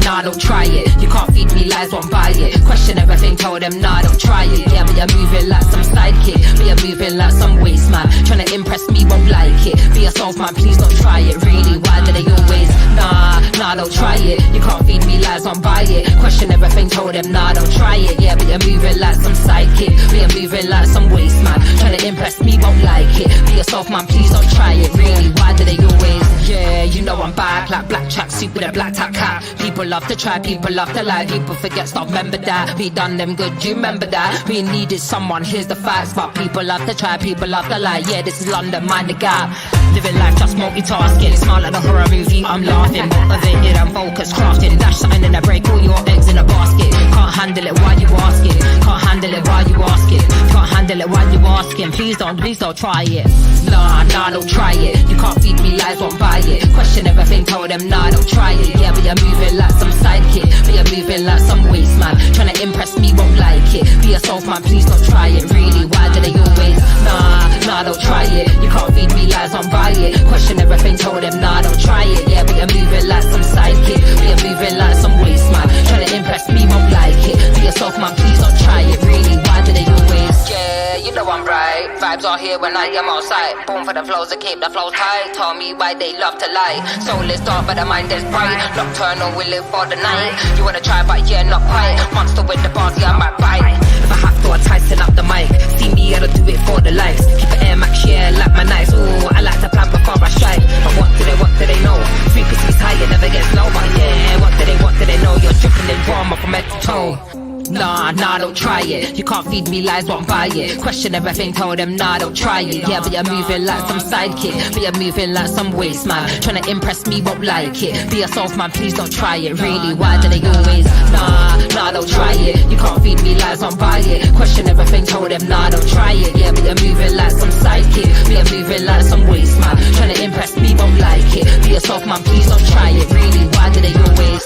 nah, don't try it. You can't feed me lies, won't buy it. Question everything, told them, nah, don't try it. Yeah, but you're moving like some sidekick. But you're moving like some waste man. Trying to impress me, won't like it. Be yourself, man, please don't try it. Really, why do they always? Nah, don't try it. You can't feed me lies, won't buy it. Question everything, told them, nah, don't try it. Yeah, but you're moving like some sidekick. But you're moving like some waste man. Trying to impress me, won't like it. Be yourself, man, please don't try it. Really, why do they always? Yeah, you know I'm back like black tracksuit with a black top cap. People love to try, people love to lie. People forget, stop, remember that. We done them good, you remember that. We needed someone, here's the facts. But people love to try, people love to lie. Yeah, this is London, mind the gap. Living life just multitasking. Smile like a horror movie, I'm laughing. Motivated and focused, crafting. Dash something in a break, all your eggs in a basket. Can't handle it, why you asking? Can't handle it, why you asking? Can't handle it, why you asking? Please don't try it. Nah, don't try it. You can't feed me lies, won't buy it. Question everything, told them, nah, don't try it. Yeah, but you're moving like some sidekick. But you're moving like some waste man. Trying to impress me, won't like it. Be yourself, man, please don't try it. Really, why do they always? Nah, don't try it. You can't feed me lies, won't buy it. Question everything, told them, nah, don't try it. Yeah, but you're moving like some sidekick. But you're moving like some waste man. Trying to impress me, won't like it. Be yourself, man, please don't try it. Really, why do they always? Yeah, you know I'm right. Vibes are here when I am outside. Born for the flows to keep the flows tight. Tell me why they love to lie. Soul is dark but the mind is bright. Nocturnal, we live for the night. You wanna try but yeah, not quite. Monster with the bars, yeah, I might bite. If I have to, I tighten up the mic. See me, I don't do it for the likes. Keep it Air Max, yeah, like my knives. Ooh, I like to plan before I strike. But what do they know? Frequency's high, it never gets low. But yeah, what do they know? You're dripping in drama from head to toe. Nah, don't try it. You can't feed me lies, won't buy it. Question everything, told them, nah, don't try it. Yeah, but you're moving like some sidekick. But you're moving like some waste man. Trying to impress me, won't like it. Be yourself, man, please don't try it. Really, why do they always? Nah, don't try it. You can't feed me lies, won't buy it. Question everything, told them, nah, don't try it. Yeah, but you're moving like some sidekick. But you're moving like some waste man. Trying to impress me, won't like it. Be yourself, man, please don't try it. Really, why do they always?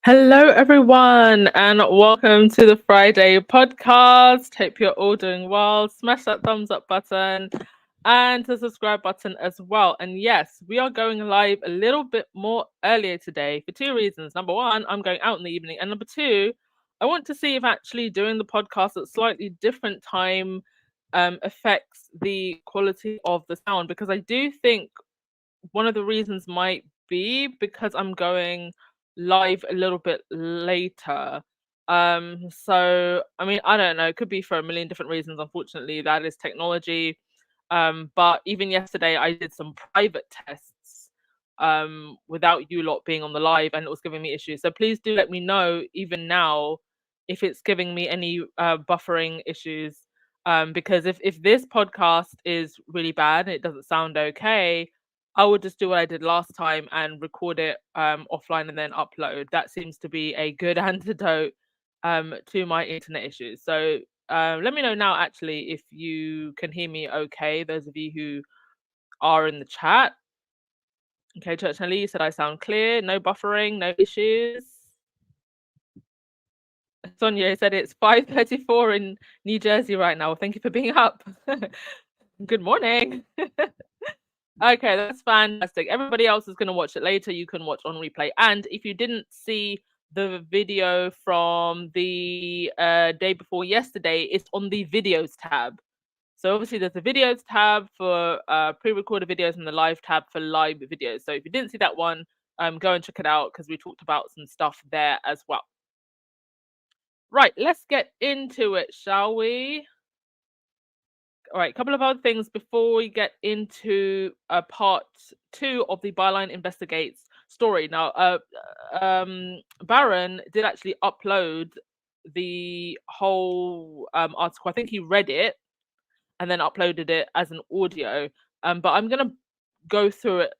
Hello, everyone, and welcome to the Friday podcast. Hope you're all doing well. Smash that thumbs up button and the subscribe button as well. And yes, we are going live a little bit more earlier today for two reasons. Number one, I'm going out in the evening. And number two, I want to see if actually doing the podcast at slightly different time affects the quality of the sound. Because I do think one of the reasons might be because I'm going live a little bit later. So I mean, I don't know, it could be for a million different reasons. Unfortunately, that is technology. But even yesterday I did some private tests without you lot being on the live, and it was giving me issues. So please do let me know even now if it's giving me any buffering issues. Because if this podcast is really bad and it doesn't sound okay, I would just do what I did last time and record it offline and then upload. That seems to be a good antidote to my internet issues. So let me know now, actually, if you can hear me okay, those of you who are in the chat. Okay, Church Nelly said I sound clear, no buffering, no issues. Sonia said it's 5:34 in New Jersey right now. Thank you for being up. Good morning. Okay, that's fantastic. Everybody else is going to watch it later. You can watch on replay. And if you didn't see the video from the day before yesterday, it's on the videos tab. So obviously there's the videos tab for pre-recorded videos and the live tab for live videos. So if you didn't see that one, go and check it out because we talked about some stuff there as well. Right, let's get into it, shall we? All right, a couple of other things before we get into part 2 of the Byline Investigates story. Now, Baron did actually upload the whole article. I think he read it and then uploaded it as an audio. But I'm going to go through it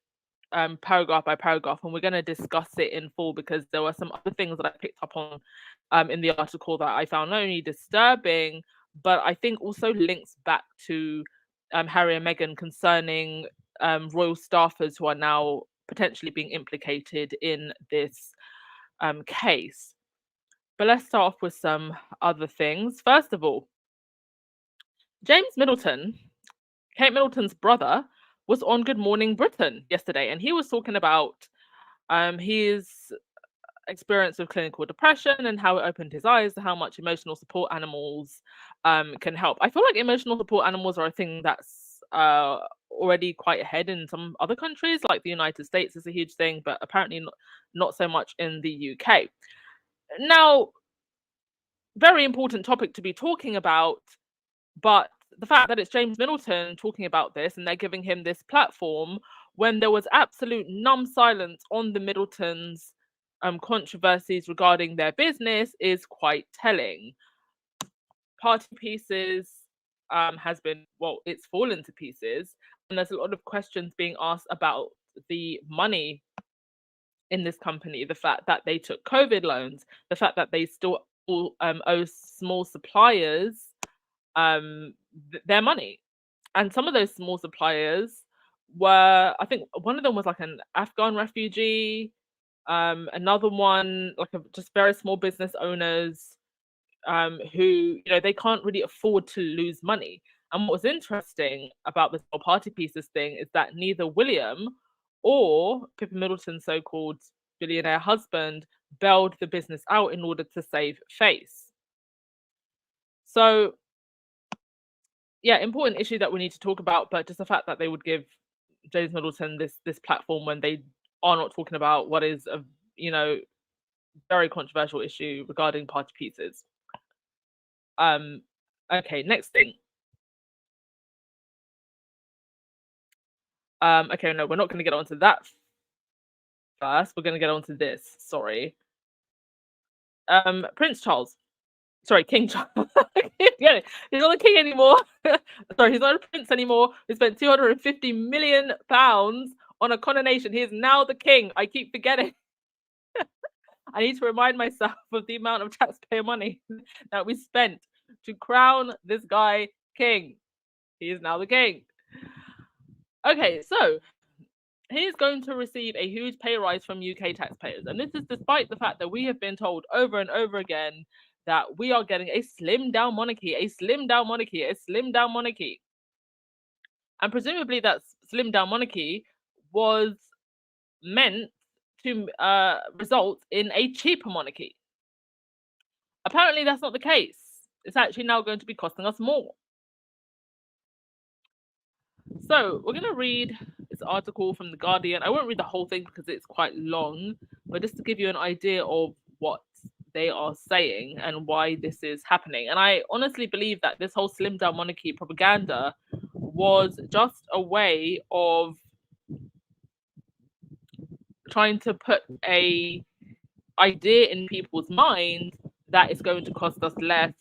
paragraph by paragraph, and we're going to discuss it in full because there were some other things that I picked up on in the article that I found not only disturbing, but I think also links back to Harry and Meghan concerning royal staffers who are now potentially being implicated in this case. But let's start off with some other things. First of all, James Middleton, Kate Middleton's brother, was on Good Morning Britain yesterday, and he was talking about his experience with clinical depression and how it opened his eyes to how much emotional support animals can help. I feel like emotional support animals are a thing that's already quite ahead in some other countries, like the United States is a huge thing, but apparently not so much in the UK. Now, very important topic to be talking about, but the fact that it's James Middleton talking about this and they're giving him this platform when there was absolute numb silence on the Middletons' controversies regarding their business is quite telling. Party Pieces has been, well, it's fallen to pieces, and there's a lot of questions being asked about the money in this company, the fact that they took COVID loans, the fact that they still owe small suppliers their money. And some of those small suppliers were, I think one of them was like an Afghan refugee, another one like just very small business owners who, they can't really afford to lose money. And what was interesting about this whole Party Pieces thing is that neither William or Pippa Middleton's so-called billionaire husband bailed the business out in order to save face. So yeah, important issue that we need to talk about, but just the fact that they would give James Middleton this platform when they are not talking about what is a very controversial issue regarding Party Pieces. Okay, next thing. Okay, no, we're not going to get onto that first. We're going to get onto this. Sorry. Prince Charles. Sorry, King Charles. Yeah, he's not a king anymore. Sorry, he's not a prince anymore. He spent £250 million on a coronation. He is now the king. I keep forgetting. I need to remind myself of the amount of taxpayer money that we spent to crown this guy king. He is now the king. Okay, so he's going to receive a huge pay rise from UK taxpayers. And this is despite the fact that we have been told over and over again that we are getting a slimmed down monarchy, a slimmed down monarchy, a slimmed down monarchy. And presumably that slimmed down monarchy was meant to result in a cheaper monarchy. Apparently that's not the case. It's actually now going to be costing us more. So we're going to read this article from The Guardian. I won't read the whole thing because it's quite long, but just to give you an idea of what they are saying and why this is happening. And I honestly believe that this whole slim down monarchy propaganda was just a way of trying to put a idea in people's minds that it's going to cost us less.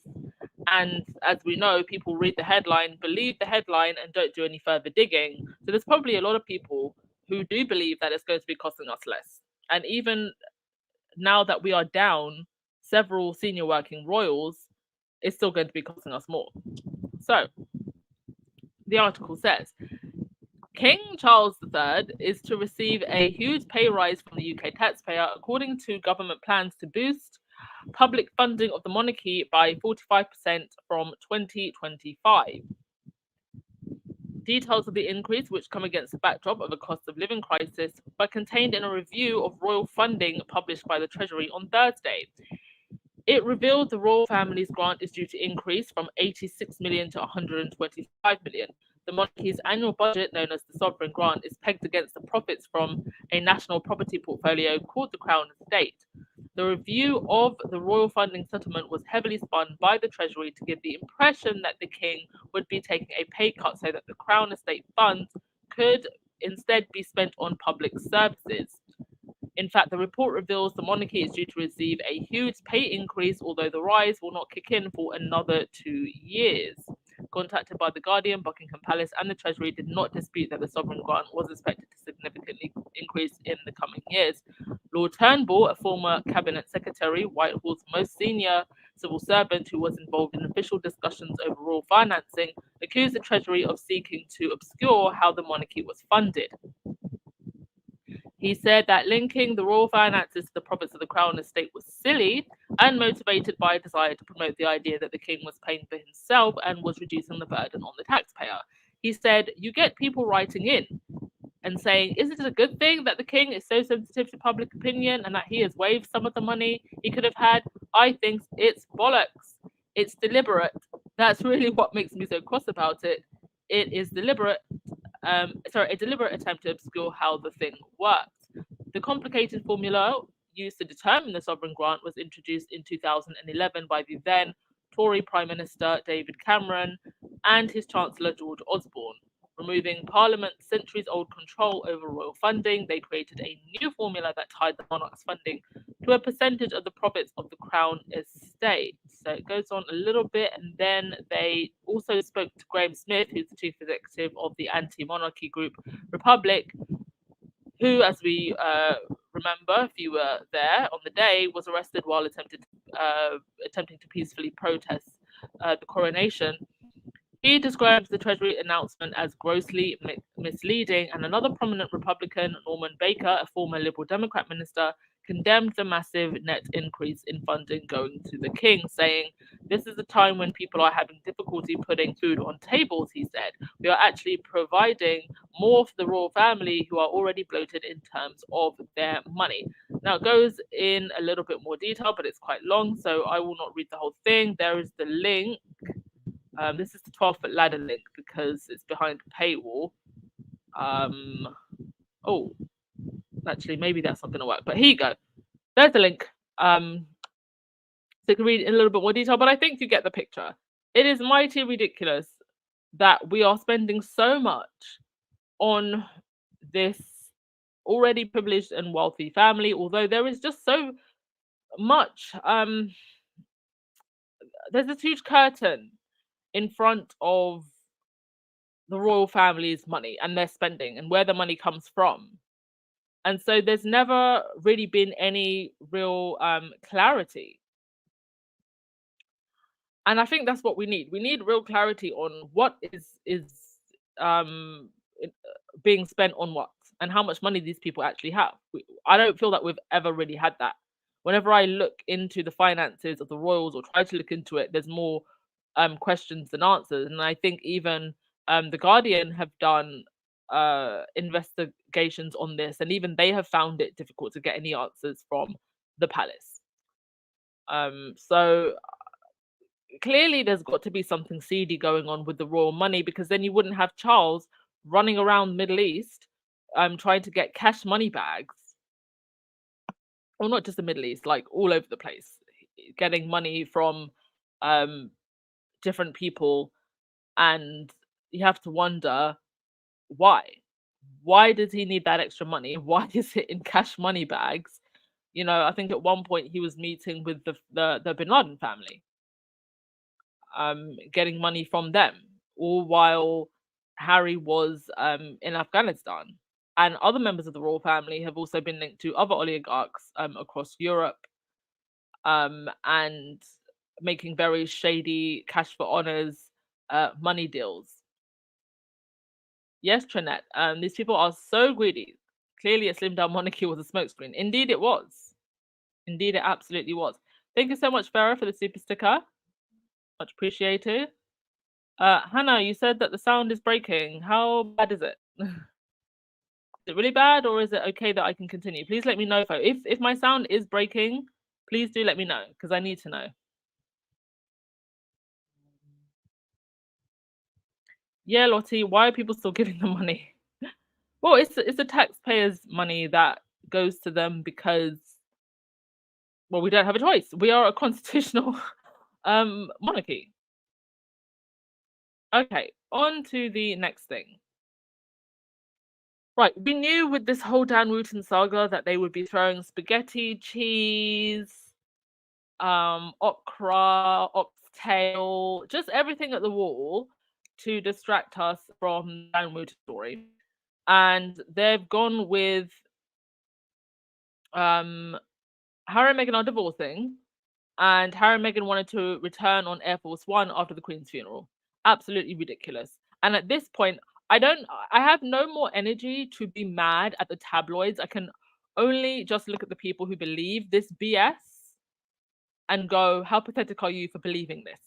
And as we know, people read the headline, believe the headline, and don't do any further digging. So there's probably a lot of people who do believe that it's going to be costing us less. And even now that we are down several senior working royals, it's still going to be costing us more. So the article says, King Charles III is to receive a huge pay rise from the UK taxpayer, according to government plans to boost public funding of the monarchy by 45% from 2025. Details of the increase, which come against the backdrop of a cost of living crisis, were contained in a review of royal funding published by the Treasury on Thursday. It revealed the royal family's grant is due to increase from 86 million to 125 million. The monarchy's annual budget, known as the sovereign grant, is pegged against the profits from a national property portfolio called the Crown Estate. The review of the royal funding settlement was heavily spun by the Treasury to give the impression that the king would be taking a pay cut so that the Crown Estate funds could instead be spent on public services. In fact, the report reveals the monarchy is due to receive a huge pay increase, although the rise will not kick in for another 2 years. Contacted by The Guardian, Buckingham Palace and the Treasury did not dispute that the sovereign grant was expected to significantly increase in the coming years. Lord Turnbull, a former cabinet secretary, Whitehall's most senior civil servant who was involved in official discussions over royal financing, accused the Treasury of seeking to obscure how the monarchy was funded. He said that linking the royal finances to the profits of the Crown estate was silly and motivated by a desire to promote the idea that the king was paying for himself and was reducing the burden on the taxpayer. He said, you get people writing in and saying, is it a good thing that the king is so sensitive to public opinion and that he has waived some of the money he could have had? I think it's bollocks. It's deliberate. That's really what makes me so cross about it. It is deliberate. A deliberate attempt to obscure how the thing works. The complicated formula used to determine the sovereign grant was introduced in 2011 by the then Tory Prime Minister David Cameron and his Chancellor George Osborne. Removing Parliament's centuries-old control over royal funding, they created a new formula that tied the monarch's funding to a percentage of the profits of the Crown estate. So it goes on a little bit, and then they also spoke to Graham Smith, who's the chief executive of the anti-monarchy group Republic, who, as we remember, if you were there on the day, was arrested while attempting to peacefully protest the coronation. He describes the Treasury announcement as grossly misleading, and another prominent Republican, Norman Baker, a former Liberal Democrat minister, condemned the massive net increase in funding going to the king, saying, this is a time when people are having difficulty putting food on tables, he said. We are actually providing more for the royal family who are already bloated in terms of their money. Now, it goes in a little bit more detail, but it's quite long, so I will not read the whole thing. There is the link. This is the 12-foot ladder link because it's behind a paywall. Oh, actually, maybe that's not going to work. But here you go. There's the link. So you can read in a little bit more detail, but I think you get the picture. It is mighty ridiculous that we are spending so much on this already privileged and wealthy family, although there is just so much. There's this huge curtain in front of the royal family's money and their spending and where the money comes from. And so there's never really been any real clarity. And I think that's what we need. We need real clarity on what is being spent on what and how much money these people actually have. I don't feel that we've ever really had that. Whenever I look into the finances of the royals or try to look into it, there's more questions than answers. And I think even The Guardian have done investigations on this, and even they have found it difficult to get any answers from the palace. So clearly there's got to be something seedy going on with the royal money, because then you wouldn't have Charles running around the Middle East trying to get cash money bags. Well, not just the Middle East, like all over the place, getting money from different people. And you have to wonder why. Why does he need that extra money? Why is it in cash money bags? You know, I think at one point he was meeting with the Bin Laden family, getting money from them, all while Harry was in Afghanistan. And other members of the royal family have also been linked to other oligarchs across Europe, and making very shady cash for honors money deals. Yes, Trinette, these people are so greedy. Clearly a slimmed down monarchy was a smokescreen. Indeed it was. Indeed it absolutely was. Thank you so much, Farah, for the super sticker. Much appreciated. Hannah, you said that the sound is breaking. How bad is it? Is it really bad, or is it okay that I can continue? Please let me know if my sound is breaking. Please do let me know, because I need to know. Yeah, Lottie, why are people still giving them money? Well, it's the taxpayers' money that goes to them because, well, we don't have a choice. We are a constitutional monarchy. Okay, on to the next thing. Right, we knew with this whole Dan Wooten saga that they would be throwing spaghetti, cheese, okra, oxtail, just everything at the wall to distract us from Dan Wooten's story. And they've gone with Harry and Meghan are divorcing, and Harry and Meghan wanted to return on Air Force One after the Queen's funeral. Absolutely ridiculous. And at this point, I have no more energy to be mad at the tabloids. I can only just look at the people who believe this BS and go, how pathetic are you for believing this?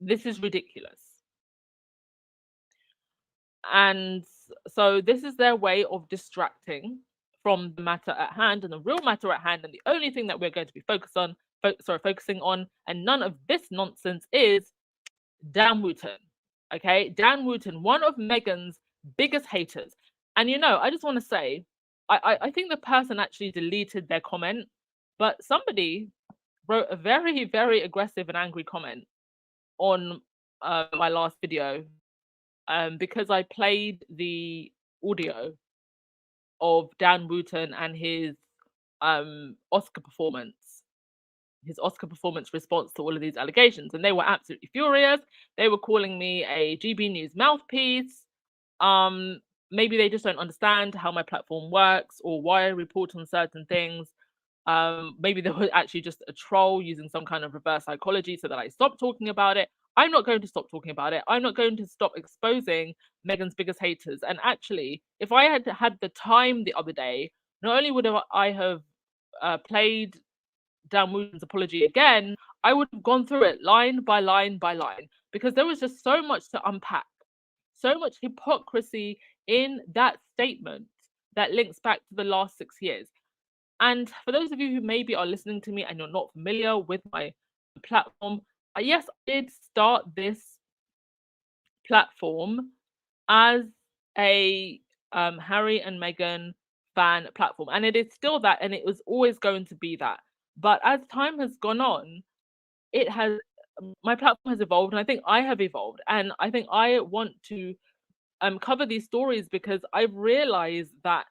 This is ridiculous. And so this is their way of distracting from the matter at hand, and the real matter at hand, and the only thing that we're going to be focusing on, and none of this nonsense, is Dan Wooten. Okay, Dan Wooten, one of Meghan's biggest haters. And I just want to say, I think the person actually deleted their comment, but somebody wrote a very, very aggressive and angry comment on my last video, because I played the audio of Dan Wooten and his Oscar performance response to all of these allegations, and they were absolutely furious. They were calling me a GB News mouthpiece. Maybe they just don't understand how my platform works or why I report on certain things. Maybe they were actually just a troll using some kind of reverse psychology so that I stop talking about it. I'm not going to stop talking about it. I'm not going to stop exposing Meghan's biggest haters. And actually, if I had had the time the other day, not only would I have played Dan Wooten's apology again, I would have gone through it line by line by line, because there was just so much to unpack, so much hypocrisy in that statement that links back to the last 6 years. And for those of you who maybe are listening to me and you're not familiar with my platform, yes, I did start this platform as a Harry and Meghan fan platform, and it is still that, and it was always going to be that. But as time has gone on, my platform has evolved, and I think I have evolved, and I think I want to cover these stories because I've realized that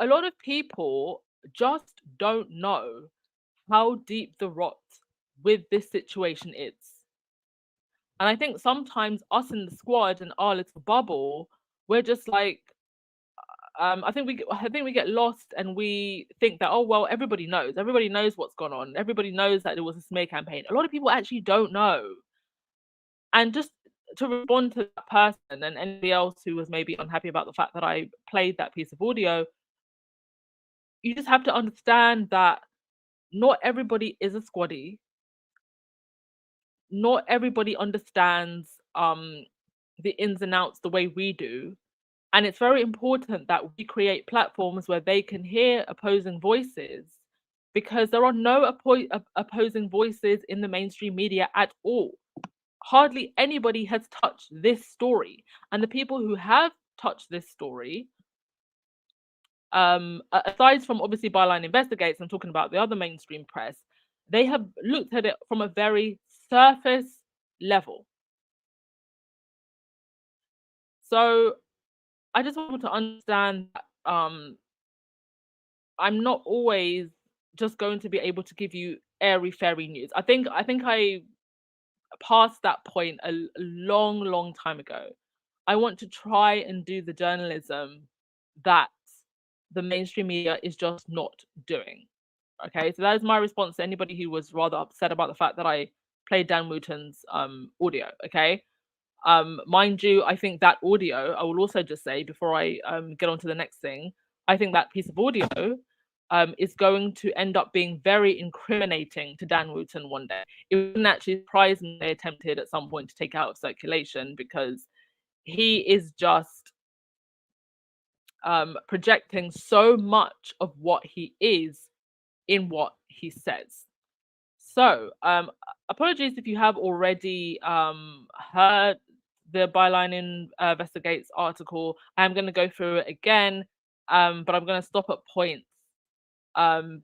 a lot of people just don't know how deep the rot with this situation is. And I think sometimes us in the squad and our little bubble, we're just like, I think we get lost, and we think that, oh well, everybody knows what's gone on, everybody knows that it was a smear campaign. A lot of people actually don't know. And just to respond to that person and anybody else who was maybe unhappy about the fact that I played that piece of audio, you just have to understand that not everybody is a squaddy. Not everybody understands the ins and outs the way we do. And it's very important that we create platforms where they can hear opposing voices, because there are no opposing voices in the mainstream media at all. Hardly anybody has touched this story. And the people who have touched this story, aside from obviously Byline Investigates, I'm talking about the other mainstream press, they have looked at it from a very surface level. So I just want to understand that I'm not always just going to be able to give you airy fairy news. I think I passed that point a long, long time ago. I want to try and do the journalism that the mainstream media is just not doing. Okay, so that is my response to anybody who was rather upset about the fact that I played Dan Wooten's audio. Okay, mind you, I think that audio, I will also just say before I get on to the next thing, I think that piece of audio is going to end up being very incriminating to Dan Wooten one day. It wouldn't actually surprise me they attempted at some point to take out of circulation, because he is just projecting so much of what he is in what he says. So apologies if you have already heard the Byline Investigates article. I'm going to go through it again, but I'm going to stop at points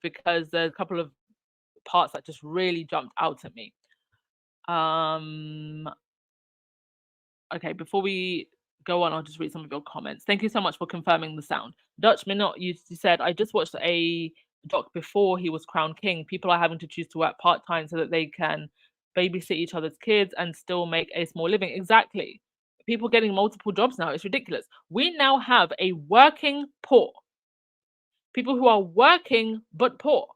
because there's a couple of parts that just really jumped out at me. Okay, before we go on. I'll just read some of your comments. Thank you so much for confirming the sound. Dutch Minot, you said, I just watched a doc before he was crowned king. People are having to choose to work part-time so that they can babysit each other's kids and still make a small living. Exactly. People getting multiple jobs now. It's ridiculous. We now have a working poor. People who are working but poor.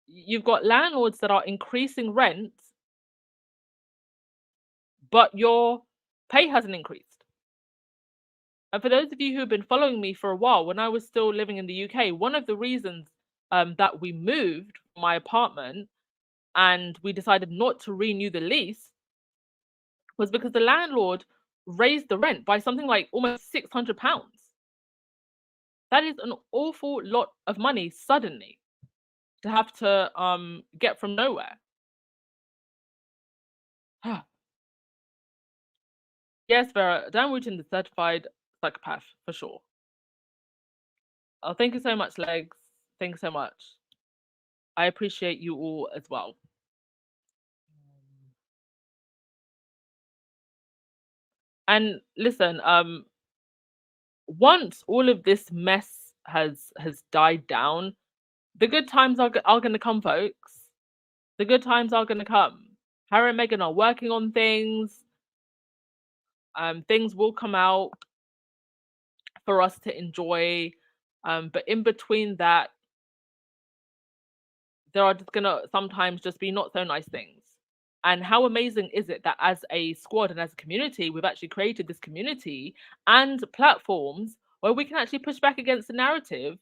You've got landlords that are increasing rents, but your pay hasn't increased. And for those of you who have been following me for a while, when I was still living in the UK, one of the reasons that we moved from my apartment and we decided not to renew the lease was because the landlord raised the rent by something like almost £600. That is an awful lot of money suddenly to have to get from nowhere. Yes, Vera, Dan Wooten is a certified psychopath for sure. Oh, thank you so much, Legs. Thanks so much. I appreciate you all as well. And listen, once all of this mess has died down, the good times are going to come, folks. The good times are going to come. Harry and Meghan are working on things. Things will come out for us to enjoy. But in between that, there are just going to sometimes just be not so nice things. And how amazing is it that as a squad and as a community, we've actually created this community and platforms where we can actually push back against the narrative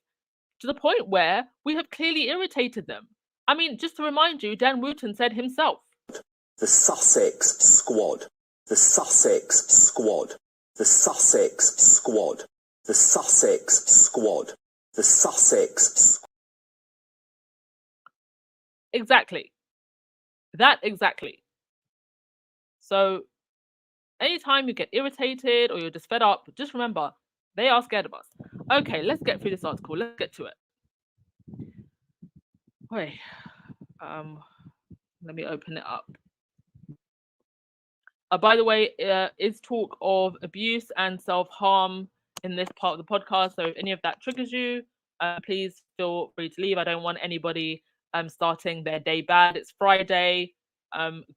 to the point where we have clearly irritated them. I mean, just to remind you, Dan Wooten said himself, the Sussex squad, the Sussex squad, the Sussex squad, the Sussex squad, the Sussex squad. Exactly. That exactly. So anytime you get irritated or you're just fed up, just remember, they are scared of us. Okay, let's get through this article. Let's get to it. Wait, let me open it up. By the way, is talk of abuse and self-harm in this part of the podcast. So if any of that triggers you, please feel free to leave. I don't want anybody starting their day bad. It's Friday,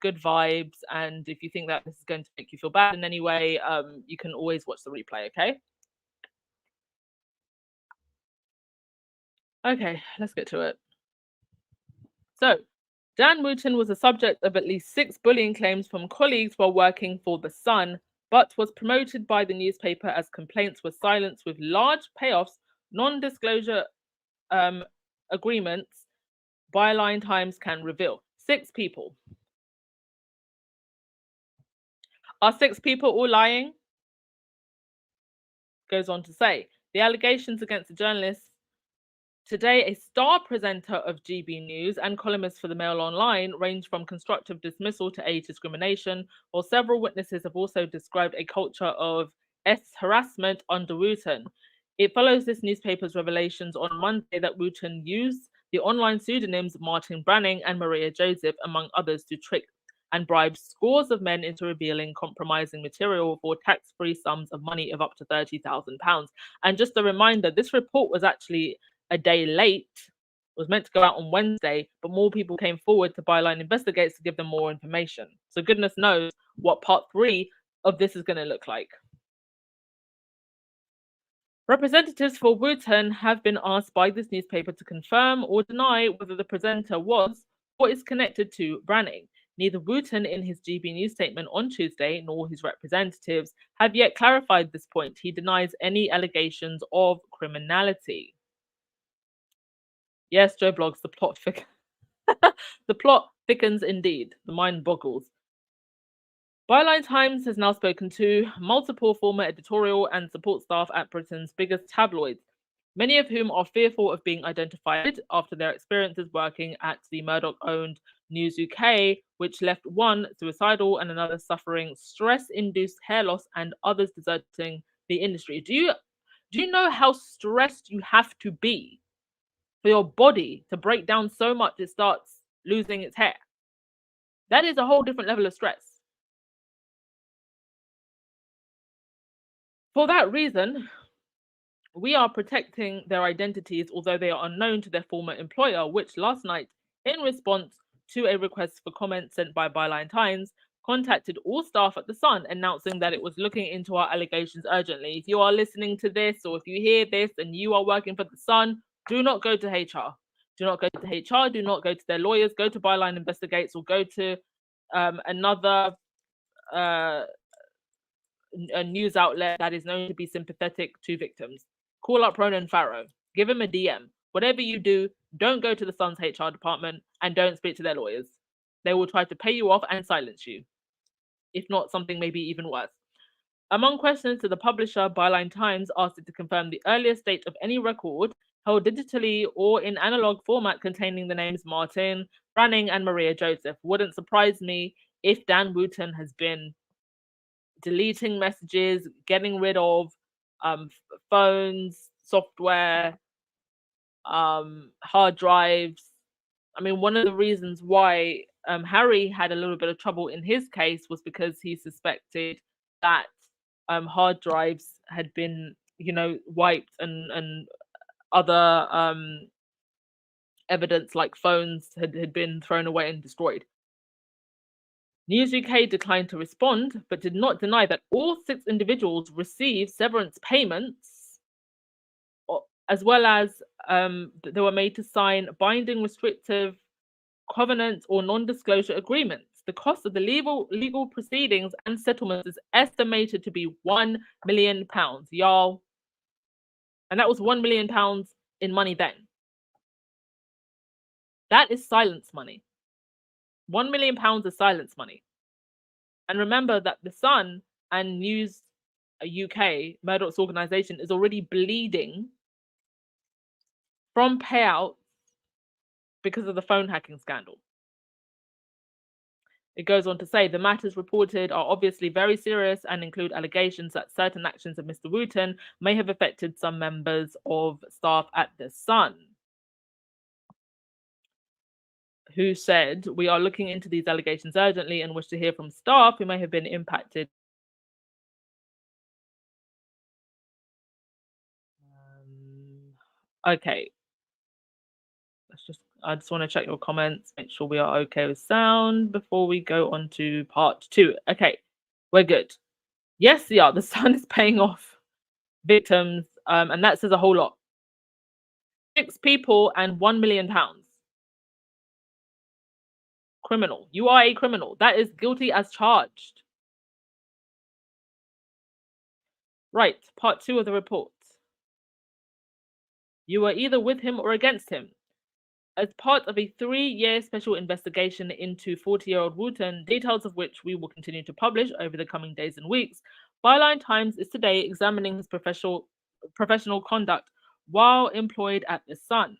good vibes. And if you think that this is going to make you feel bad in any way, you can always watch the replay, okay? Okay, let's get to it. So, Dan Wooten was the subject of at least 6 bullying claims from colleagues while working for The Sun, but was promoted by the newspaper as complaints were silenced with large payoffs, non-disclosure agreements, Byline Times can reveal. 6 people. Are 6 people all lying? Goes on to say, the allegations against the journalists today, a star presenter of GB News and columnist for the Mail Online, range from constructive dismissal to age discrimination, while several witnesses have also described a culture of harassment under Wooten. It follows this newspaper's revelations on Monday that Wooten used the online pseudonyms Martin Branning and Maria Joseph, among others, to trick and bribe scores of men into revealing compromising material for tax-free sums of money of up to £30,000. And just a reminder, this report was actually a day late. It was meant to go out on Wednesday, but more people came forward to Byline Investigates to give them more information. So goodness knows what part 3 of this is going to look like. Representatives for Wooten have been asked by this newspaper to confirm or deny whether the presenter was or is connected to Branning. Neither Wooten in his GB News statement on Tuesday nor his representatives have yet clarified this point. He denies any allegations of criminality. Yes, Joe Blogs, the plot the plot thickens indeed. The mind boggles. Byline Times has now spoken to multiple former editorial and support staff at Britain's biggest tabloids, many of whom are fearful of being identified after their experiences working at the Murdoch-owned News UK, which left one suicidal and another suffering stress-induced hair loss and others deserting the industry. Do you know how stressed you have to be for your body to break down so much it starts losing its hair? That is a whole different level of stress. For that reason, we are protecting their identities, although they are unknown to their former employer, which last night, in response to a request for comment sent by Byline Times, contacted all staff at The Sun, announcing that it was looking into our allegations urgently. If you are listening to this, or if you hear this and you are working for The Sun, do not go to HR. Do not go to HR, do not go to their lawyers, go to Byline Investigates, or go to another a news outlet that is known to be sympathetic to victims. Call up Ronan Farrow, give him a DM. Whatever you do, don't go to the Sun's HR department and don't speak to their lawyers. They will try to pay you off and silence you, if not something maybe even worse. Among questions to the publisher, Byline Times asked it to confirm the earliest date of any record held digitally or in analog format containing the names Martin, Branning, and Maria Joseph. Wouldn't surprise me if Dan Wooten has been deleting messages, getting rid of phones, software, hard drives. I mean, one of the reasons why Harry had a little bit of trouble in his case was because he suspected that hard drives had been, wiped, and other evidence like phones had been thrown away and destroyed. News UK declined to respond, but did not deny that all 6 individuals received severance payments, as well as they were made to sign binding restrictive covenants or non-disclosure agreements. The cost of the legal proceedings and settlements is estimated to be £1 million, y'all. And that was £1 million in money then. That is silence money. £1 million is silence money. And remember that The Sun and News UK, Murdoch's organization, is already bleeding from payouts because of the phone hacking scandal. It goes on to say the matters reported are obviously very serious and include allegations that certain actions of Mr. Wooten may have affected some members of staff at The Sun, who said, "We are looking into these allegations urgently and wish to hear from staff who may have been impacted." Okay. I just want to check your comments, make sure we are okay with sound before we go on to part 2. Okay, we're good. Yes, yeah, The Sun is paying off victims, and that says a whole lot. 6 people and £1 million. Criminal. You are a criminal. That is guilty as charged. Right, part 2 of the report. You are either with him or against him. As part of a 3-year special investigation into 40-year-old Wooten, details of which we will continue to publish over the coming days and weeks, Byline Times is today examining his professional conduct while employed at The Sun.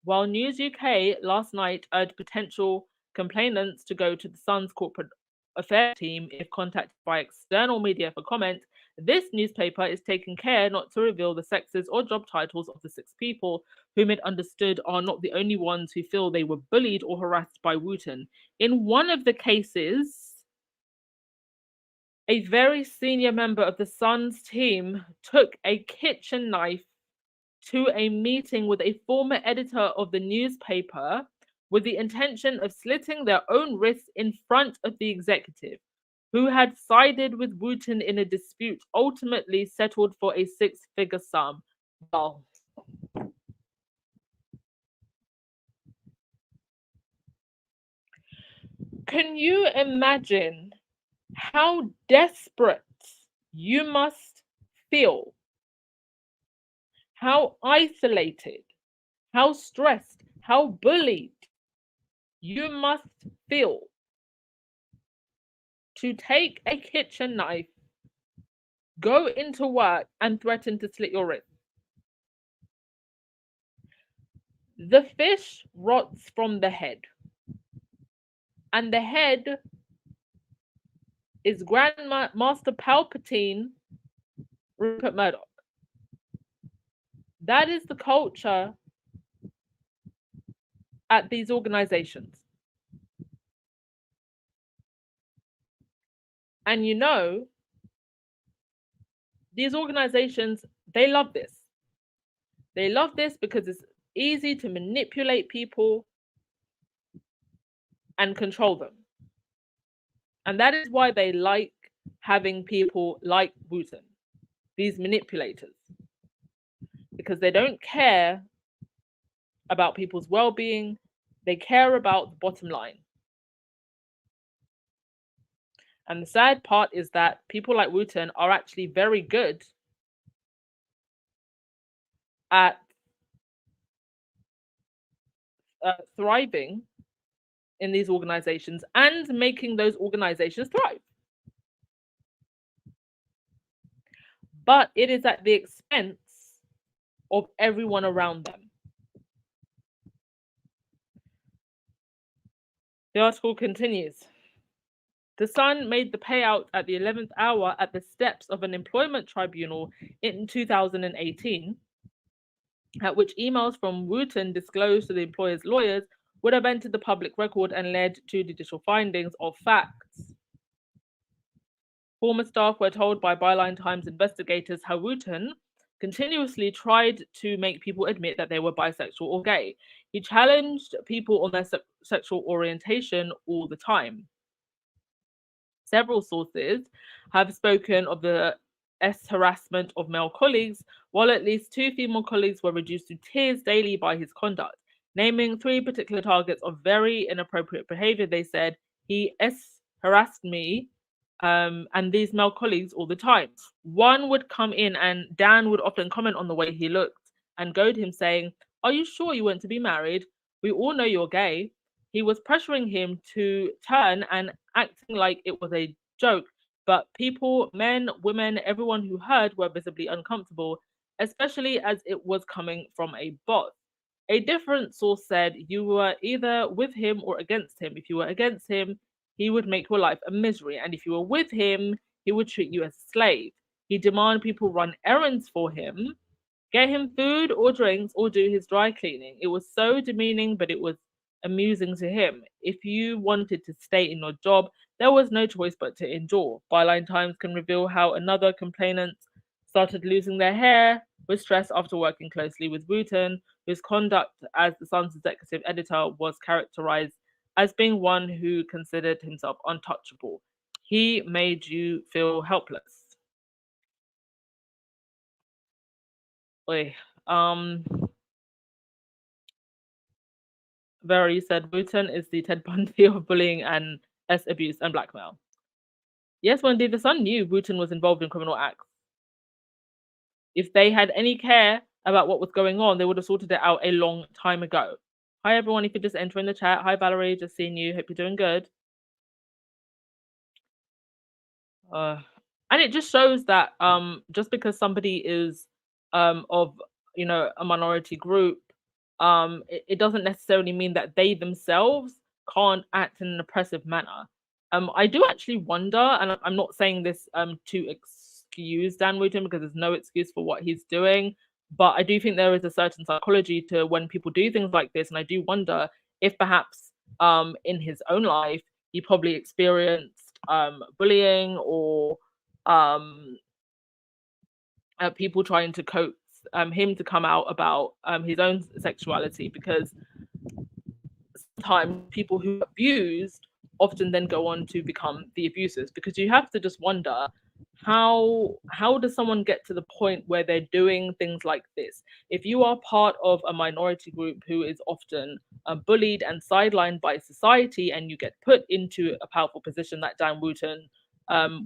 While News UK last night urged potential complainants to go to The Sun's corporate affairs team if contacted by external media for comment, this newspaper is taking care not to reveal the sexes or job titles of the 6 people whom it understood are not the only ones who feel they were bullied or harassed by Wooten. In one of the cases, a very senior member of The Sun's team took a kitchen knife to a meeting with a former editor of the newspaper with the intention of slitting their own wrists in front of the executive, who had sided with Wooten in a dispute ultimately settled for a 6-figure sum. Well, can you imagine how desperate you must feel? How isolated, how stressed, how bullied you must feel to take a kitchen knife, go into work, and threaten to slit your wrist. The fish rots from the head, and the head is Grandmaster Palpatine, Rupert Murdoch. That is the culture at these organizations. And these organizations, they love this. They love this because it's easy to manipulate people and control them. And that is why they like having people like Wooten, these manipulators, because they don't care about people's well-being. They care about the bottom line. And the sad part is that people like Wooten are actually very good at thriving in these organizations and making those organizations thrive. But it is at the expense of everyone around them. The article continues. The Sun made the payout at the 11th hour at the steps of an employment tribunal in 2018, at which emails from Wooten disclosed to the employer's lawyers would have entered the public record and led to judicial findings of facts. Former staff were told by Byline Times investigators how Wooten continuously tried to make people admit that they were bisexual or gay. He challenged people on their sexual orientation all the time. Several sources have spoken of the harassment of male colleagues, while at least 2 female colleagues were reduced to tears daily by his conduct. Naming 3 particular targets of very inappropriate behavior, they said, he harassed me and these male colleagues all the time. One would come in and Dan would often comment on the way he looked and goad him saying, "Are you sure you want to be married? We all know you're gay." He was pressuring him to turn and acting like it was a joke, but people, men, women, everyone who heard were visibly uncomfortable, especially as it was coming from a boss. A different source said you were either with him or against him. If you were against him, he would make your life a misery, and if you were with him, he would treat you as a slave. He demanded people run errands for him, get him food or drinks, or do his dry cleaning. It was so demeaning, but it was amusing to him. If you wanted to stay in your job, there was no choice but to endure. Byline Times can reveal how another complainant started losing their hair with stress after working closely with Wooten, whose conduct as the Sun's executive editor was characterized as being one who considered himself untouchable. He made you feel helpless. Oy. Very said Wooten is the Ted Bundy of bullying and abuse and blackmail. Yes, Wendy, the Sun knew Wooten was involved in criminal acts. If they had any care about what was going on, they would have sorted it out a long time ago. Hi everyone, if you just enter in the chat. Hi Valerie, just seeing you. Hope you're doing good. And it just shows that just because somebody is of a minority group, it doesn't necessarily mean that they themselves can't act in an oppressive manner. I do actually wonder, and I'm not saying this to excuse Dan Wooten, because there's no excuse for what he's doing, but I do think there is a certain psychology to when people do things like this, and I do wonder if perhaps in his own life he probably experienced bullying or people trying to coax him to come out about his own sexuality, because sometimes people who are abused often then go on to become the abusers, because you have to just wonder how does someone get to the point where they're doing things like this? If you are part of a minority group who is often bullied and sidelined by society, and you get put into a powerful position that Dan Wooten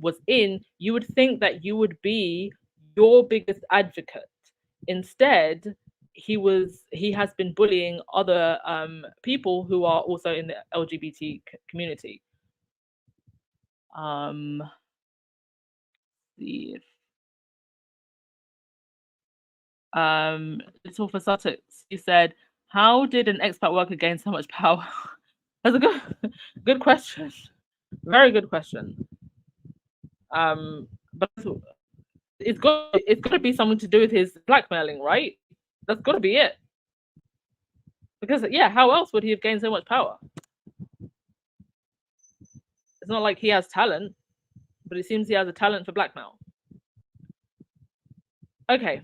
was in, you would think that you would be your biggest advocate. Instead, he has been bullying other people who are also in the LGBT community. See if Little for Sussex, he said, how did an expat worker gain so much power? That's a good question. Very good question. But it's got to be something to do with his blackmailing, right? That's got to be it. Because yeah, how else would he have gained so much power? It's not like he has talent, but it seems he has a talent for blackmail. Okay,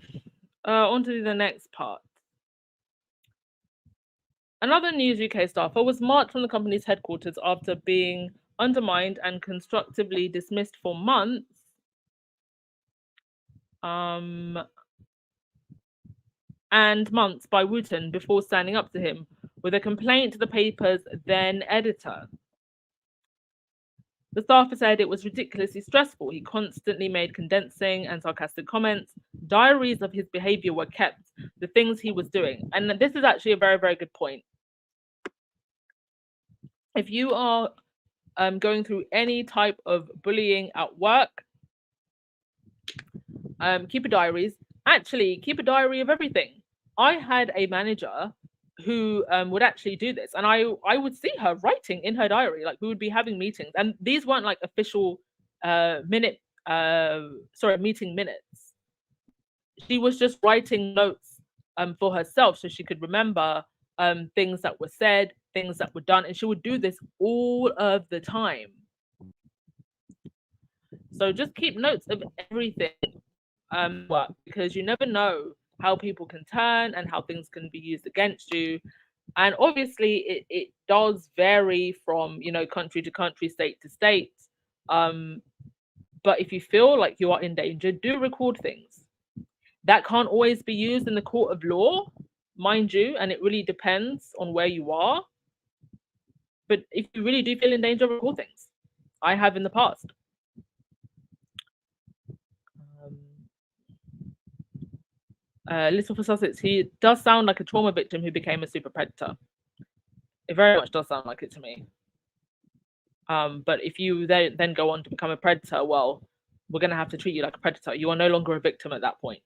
on to the next part. Another News UK staffer was marched from the company's headquarters after being undermined and constructively dismissed for months. And months by Wooten before standing up to him with a complaint to the paper's then editor. The staffer said it was ridiculously stressful. He constantly made condensing and sarcastic comments. Diaries of his behavior were kept, the things he was doing. And this is actually a very, very good point. If you are going through any type of bullying at work, keep a diaries. Actually, keep a diary of everything. I had a manager who would actually do this, and I would see her writing in her diary. Like, we would be having meetings, and these weren't like official meeting minutes. She was just writing notes for herself so she could remember things that were said, things that were done, and she would do this all of the time. So just keep notes of everything because you never know how people can turn and how things can be used against you. And obviously it does vary from, you know, country to country, state to state. But if you feel like you are in danger, do record things. That can't always be used in the court of law, mind you, and it really depends on where you are. But if you really do feel in danger, record things. I have in the past. Little for Sussex, he does sound like a trauma victim who became a super predator. It very much does sound like it to me. But if you then go on to become a predator, well, we're going to have to treat you like a predator. You are no longer a victim at that point.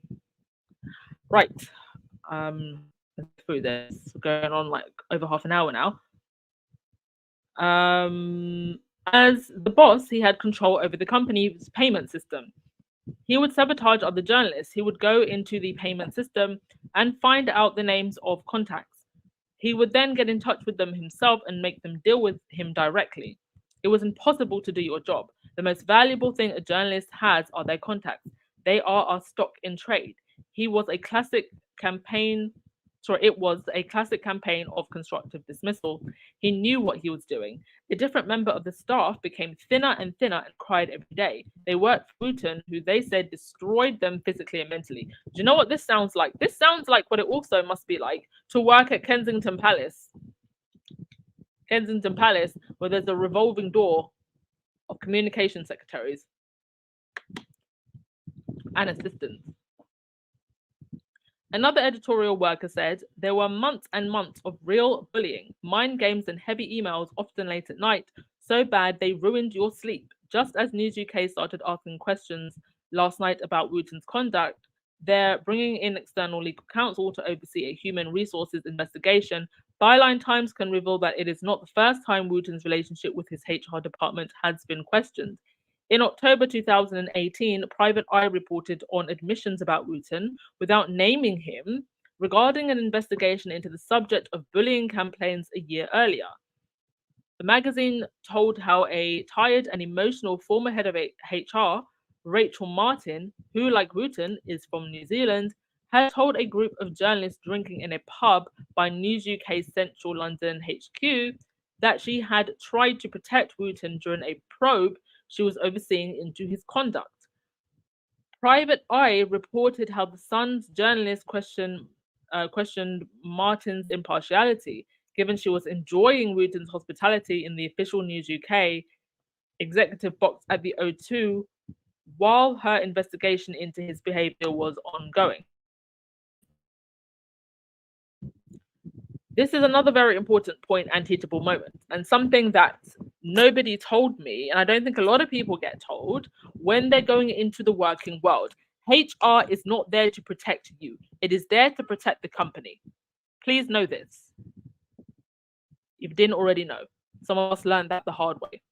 Right. Through this, we're going on like over half an hour now. As the boss, he had control over the company's payment system. He would sabotage other journalists. He would go into the payment system and find out the names of contacts. He would then get in touch with them himself and make them deal with him directly. It was impossible to do your job. The most valuable thing a journalist has are their contacts. They are our stock in trade. It was a classic campaign of constructive dismissal. He knew what he was doing. A different member of the staff became thinner and thinner and cried every day. They worked for Wooten, who they said destroyed them physically and mentally. Do you know what this sounds like? This sounds like what it also must be like to work at Kensington Palace. Kensington Palace, where there's a revolving door of communication secretaries and assistants. Another editorial worker said there were months and months of real bullying, mind games and heavy emails, often late at night, so bad they ruined your sleep. Just as News UK started asking questions last night about Wooten's conduct, they're bringing in external legal counsel to oversee a human resources investigation. Byline Times can reveal that it is not the first time Wooten's relationship with his HR department has been questioned. In October 2018, Private Eye reported on admissions about Wooten without naming him regarding an investigation into the subject of bullying campaigns a year earlier. The magazine told how a tired and emotional former head of HR, Rachel Martin, who, like Wooten, is from New Zealand, had told a group of journalists drinking in a pub by News UK's Central London HQ that she had tried to protect Wooten during a probe she was overseeing into his conduct. Private Eye reported how the Sun's journalist questioned Martin's impartiality, given she was enjoying Wooten's hospitality in the official News UK executive box at the O2 while her investigation into his behaviour was ongoing. This is another very important point and teachable moment, and something that nobody told me, and I don't think a lot of people get told when they're going into the working world. HR is not there to protect you. It is there to protect the company. Please know this. If you didn't already know, some of us learned that the hard way.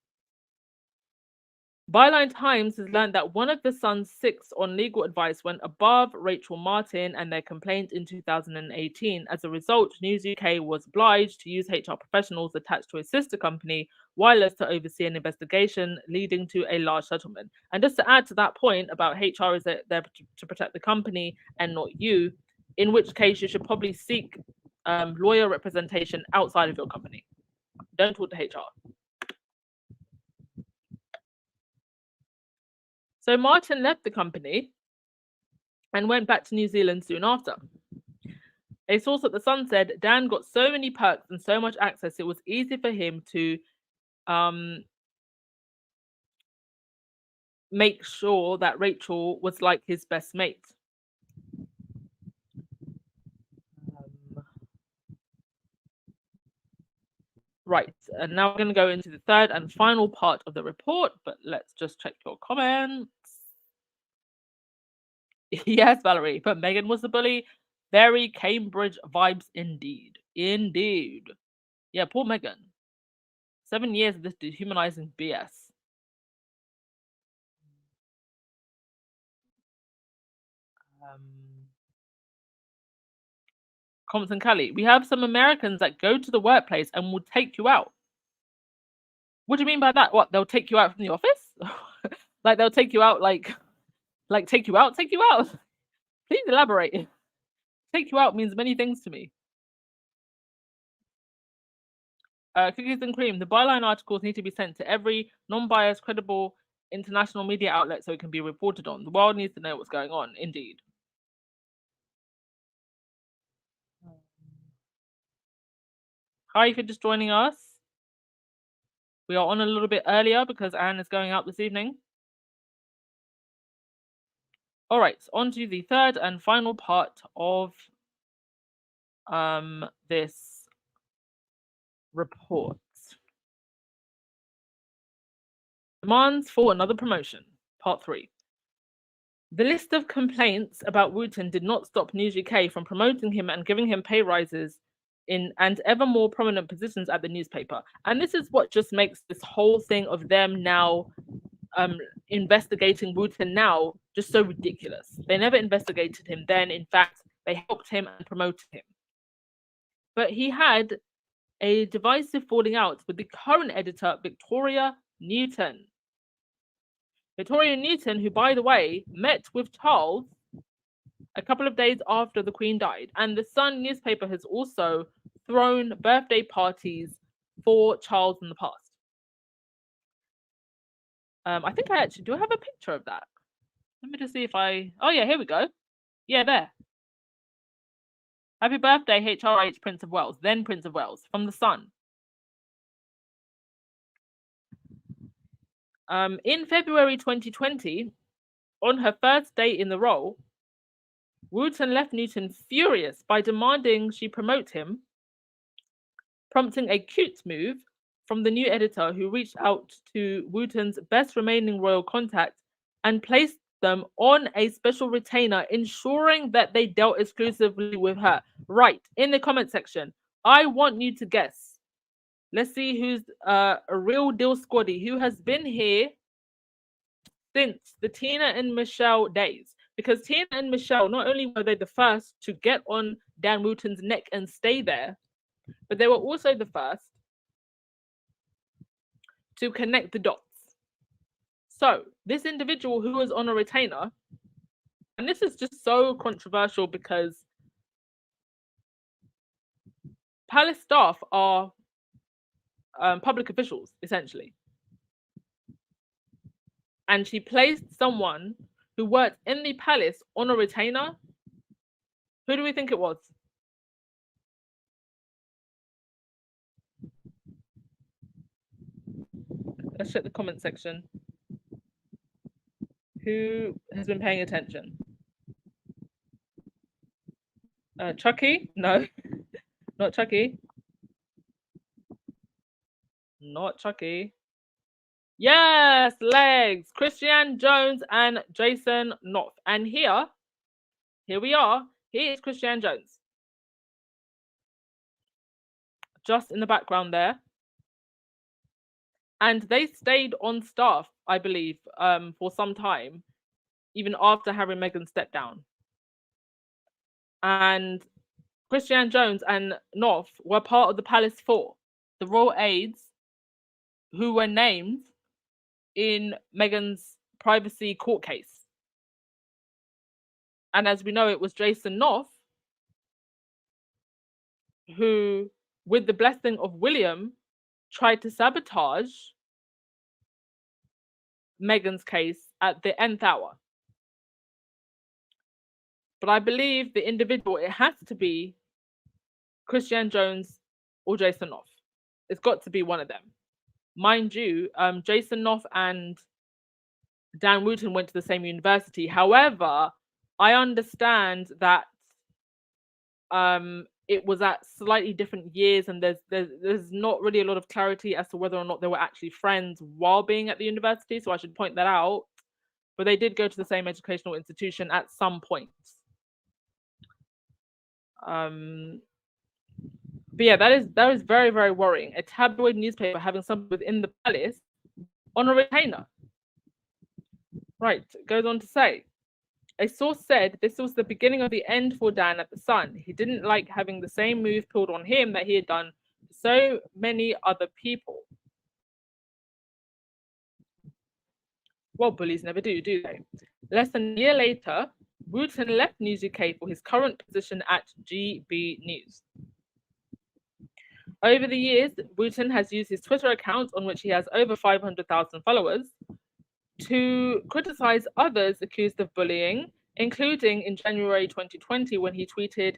Byline Times has learned that one of the Sun's 6 on legal advice went above Rachel Martin and their complaint in 2018. As a result, News UK was obliged to use HR professionals attached to a sister company, Wireless, to oversee an investigation, leading to a large settlement. And just to add to that point about HR is there to protect the company and not you, in which case you should probably seek lawyer representation outside of your company. Don't talk to HR. So Martin left the company and went back to New Zealand soon after. A source at The Sun said Dan got so many perks and so much access, it was easy for him to make sure that Rachel was like his best mate. Right, and now we're going to go into the third and final part of the report, but let's just check your comments. Yes, Valerie, but Meghan was the bully. Very Cambridge vibes indeed. Indeed. Yeah, poor Meghan. 7 years of this dehumanizing BS. Compton Kelly, we have some Americans that go to the workplace and will take you out. What do you mean by that? What, they'll take you out from the office? Like they'll take you out, like take you out? Please elaborate. Take you out means many things to me. Cookies and cream. The byline articles need to be sent to every non-biased, credible international media outlet so it can be reported on. The world needs to know what's going on. Indeed. Hi, if you're just joining us. We are on a little bit earlier because Anne is going out this evening. All right, on to the third and final part of this report. Demands for another promotion, part 3. The list of complaints about Wooten did not stop News UK from promoting him and giving him pay rises in and ever more prominent positions at the newspaper. And this is what just makes this whole thing of them now investigating Wooten now just so ridiculous. They never investigated him then. In fact, they helped him and promoted him. But he had a divisive falling out with the current editor, Victoria Newton. Victoria Newton, who, by the way, met with Charles a couple of days after the Queen died. And the Sun newspaper has also thrown birthday parties for Charles in the past. I think I actually do have a picture of that. Let me just see if I... Oh, yeah, here we go. Yeah, there. Happy birthday, HRH Prince of Wales, then Prince of Wales, from the Sun. In February 2020, on her first day in the role, Wooten left Newton furious by demanding she promote him, prompting a cute move from the new editor, who reached out to Wooten's best remaining royal contact and placed them on a special retainer, ensuring that they dealt exclusively with her. Right, in the comment section, I want you to guess. Let's see who's a real deal squaddy, who has been here since the Tina and Michelle days. Because Tina and Michelle, not only were they the first to get on Dan Wooten's neck and stay there, but they were also the first to connect the dots. So this individual who was on a retainer, and this is just so controversial because palace staff are public officials, essentially. And she placed someone who worked in the palace on a retainer. Who do we think it was? Let's check the comment section. Who has been paying attention? Chucky? No, not Chucky. Not Chucky. Yes, legs. Christian Jones and Jason Knopf. And here we are. Here is Christian Jones. Just in the background there. And they stayed on staff I believe, for some time, even after Harry and Meghan stepped down. And Christian Jones and Knopf were part of the Palace Four, the royal aides who were named in Meghan's privacy court case. And as we know, it was Jason Knopf who, with the blessing of William, tried to sabotage Meghan's case at the nth hour. But I believe the individual, it has to be Christian Jones or Jason Knopf. It's got to be one of them. Mind you, Jason Knopf and Dan Wooten went to the same university. However, I understand that it was at slightly different years, and there's not really a lot of clarity as to whether or not they were actually friends while being at the university. So I should point that out. But they did go to the same educational institution at some point. But yeah, that is very, very worrying. A tabloid newspaper having something within the palace on a retainer. Right, goes on to say, a source said this was the beginning of the end for Dan at the Sun. He didn't like having the same move pulled on him that he had done to so many other people. Well, bullies never do they? Less than a year later, Wooten left News UK for his current position at GB News. Over the years, Wooten has used his Twitter account, on which he has over 500,000 followers, to criticize others accused of bullying, including in January 2020 when he tweeted,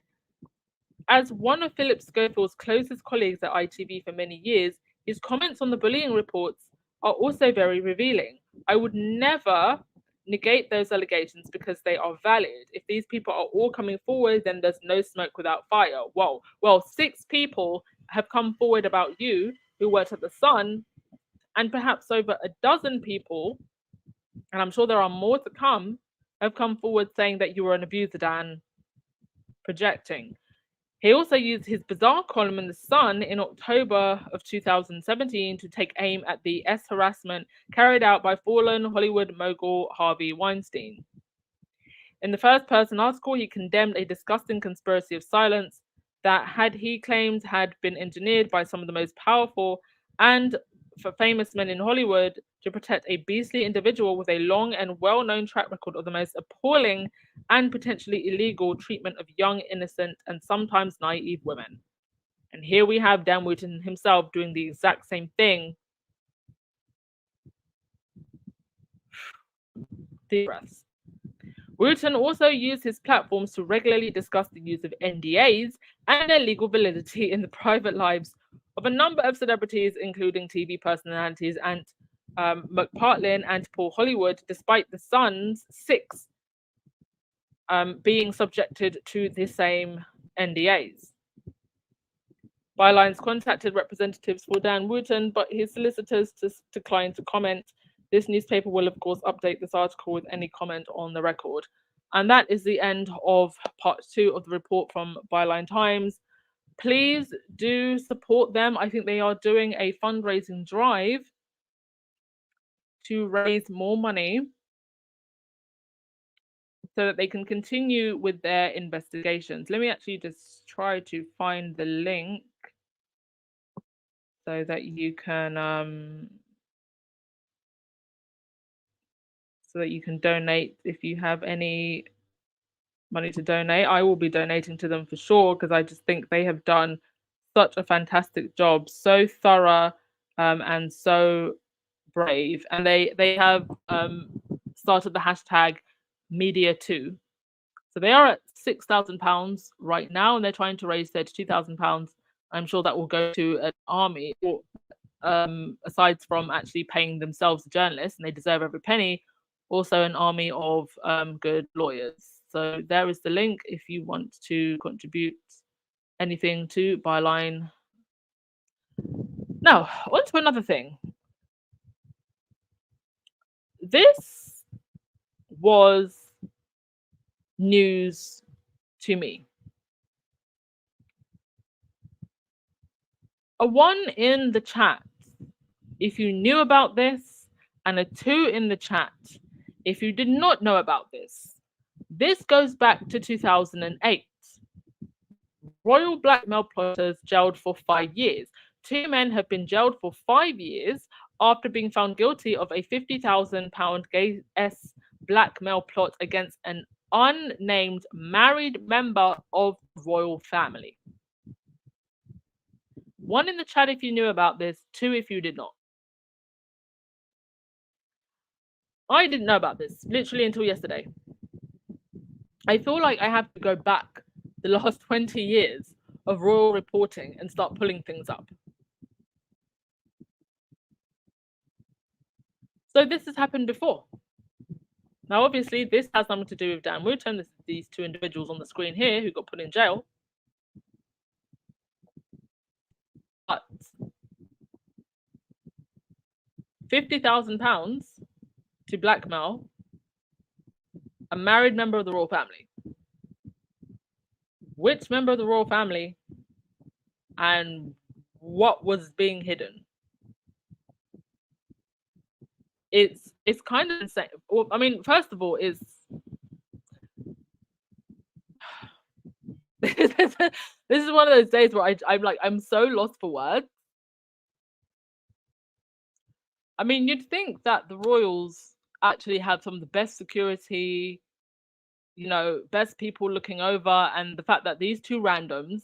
"As one of Philip Schofield's closest colleagues at ITV for many years, his comments on the bullying reports are also very revealing. I would never negate those allegations because they are valid. If these people are all coming forward, then there's no smoke without fire." Whoa. Well, 6 people have come forward about you who worked at the Sun, and perhaps over a dozen people, and I'm sure there are more to come, have come forward saying that you were an abuser, Dan, projecting. He also used his bizarre column in The Sun in October of 2017 to take aim at the harassment carried out by fallen Hollywood mogul Harvey Weinstein. In the first-person article, he condemned a disgusting conspiracy of silence that he claimed had been engineered by some of the most powerful and for famous men in Hollywood to protect a beastly individual with a long and well-known track record of the most appalling and potentially illegal treatment of young, innocent, and sometimes naive women. And here we have Dan Wooten himself doing the exact same thing. Deep breaths. Wooten also used his platforms to regularly discuss the use of NDAs and their legal validity in the private lives of a number of celebrities, including TV personalities and McPartlin and Paul Hollywood, despite the Sun's 6 being subjected to the same NDAs. Bylines contacted representatives for Dan Wooten, but his solicitors declined to comment. This newspaper will, of course, update this article with any comment on the record. And that is the end of part 2 of the report from Byline Times. Please do support them. I think they are doing a fundraising drive to raise more money so that they can continue with their investigations. Let me actually just try to find the link so that you can donate if you have any money to donate. I will be donating to them for sure, because I just think they have done such a fantastic job, so thorough and so brave. And they have started the hashtag Media2. So they are at £6,000 right now, and they're trying to raise £32,000. I'm sure that will go to an army, or aside from actually paying themselves, the journalists, and they deserve every penny, also an army of good lawyers. So there is the link if you want to contribute anything to Byline. Now, on to another thing. This was news to me. A 1 in the chat if you knew about this and a 2 in the chat if you did not know about this. This goes back to 2008. Royal blackmail plotters jailed for 5 years. 2 men have been jailed for 5 years after being found guilty of a £50,000 gay-s blackmail plot against an unnamed married member of the royal family. 1 in the chat if you knew about this, 2 if you did not. I didn't know about this literally until yesterday. I feel like I have to go back the last 20 years of royal reporting and start pulling things up. So this has happened before. Now, obviously, this has something to do with Dan Wooten. This is these 2 individuals on the screen here who got put in jail. But £50,000 to blackmail a married member of the royal family. Which member of the royal family and what was being hidden? It's kind of insane. Well, I mean, first of all, this is one of those days where I'm so lost for words. I mean, you'd think that the royals actually have some of the best security, you know, best people looking over, and the fact that these 2 randoms